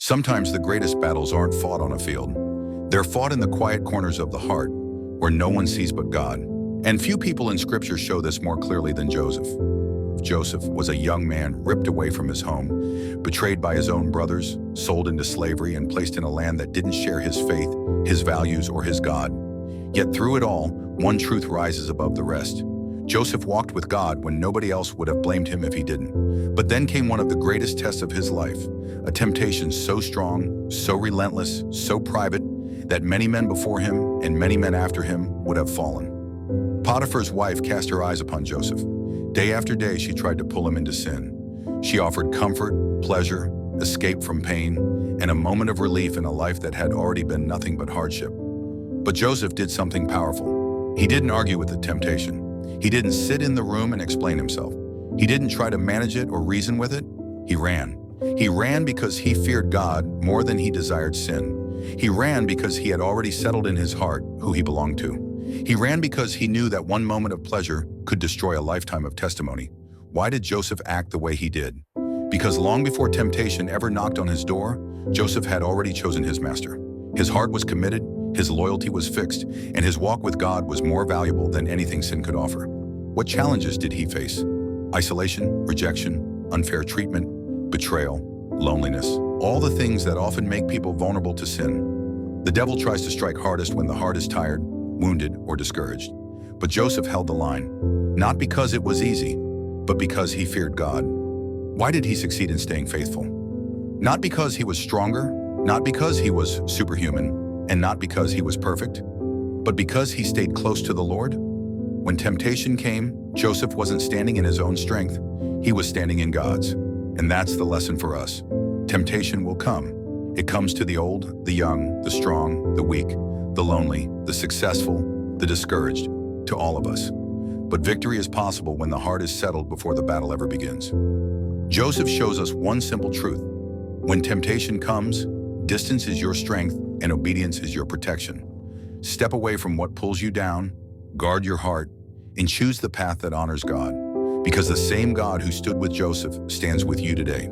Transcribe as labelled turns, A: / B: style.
A: Sometimes the greatest battles aren't fought on a field. They're fought in the quiet corners of the heart, where no one sees but God. And few people in Scripture show this more clearly than Joseph. Joseph was a young man ripped away from his home, betrayed by his own brothers, sold into slavery, and placed in a land that didn't share his faith, his values, or his God. Yet through it all, one truth rises above the rest. Joseph walked with God when nobody else would have blamed him if he didn't. But then came one of the greatest tests of his life, a temptation so strong, so relentless, so private, that many men before him and many men after him would have fallen. Potiphar's wife cast her eyes upon Joseph. Day after day, she tried to pull him into sin. She offered comfort, pleasure, escape from pain, and a moment of relief in a life that had already been nothing but hardship. But Joseph did something powerful. He didn't argue with the temptation. He didn't sit in the room and explain himself. He didn't try to manage it or reason with it. He ran. He ran because he feared God more than he desired sin. He ran because he had already settled in his heart who he belonged to. He ran because he knew that one moment of pleasure could destroy a lifetime of testimony. Why did Joseph act the way he did? Because long before temptation ever knocked on his door, Joseph had already chosen his master. His heart was committed, his loyalty was fixed, and his walk with God was more valuable than anything sin could offer. What challenges did he face? Isolation, rejection, unfair treatment, betrayal, loneliness, all the things that often make people vulnerable to sin. The devil tries to strike hardest when the heart is tired, wounded, or discouraged. But Joseph held the line, not because it was easy, but because he feared God. Why did he succeed in staying faithful? Not because he was stronger, not because he was superhuman, and not because he was perfect, but because he stayed close to the Lord. When temptation came, Joseph wasn't standing in his own strength, he was standing in God's. And that's the lesson for us. Temptation will come. It comes to the old, the young, the strong, the weak, the lonely, the successful, the discouraged, to all of us. But victory is possible when the heart is settled before the battle ever begins. Joseph shows us one simple truth. When temptation comes, distance is your strength and obedience is your protection. Step away from what pulls you down, guard your heart, and choose the path that honors God. Because the same God who stood with Joseph stands with you today.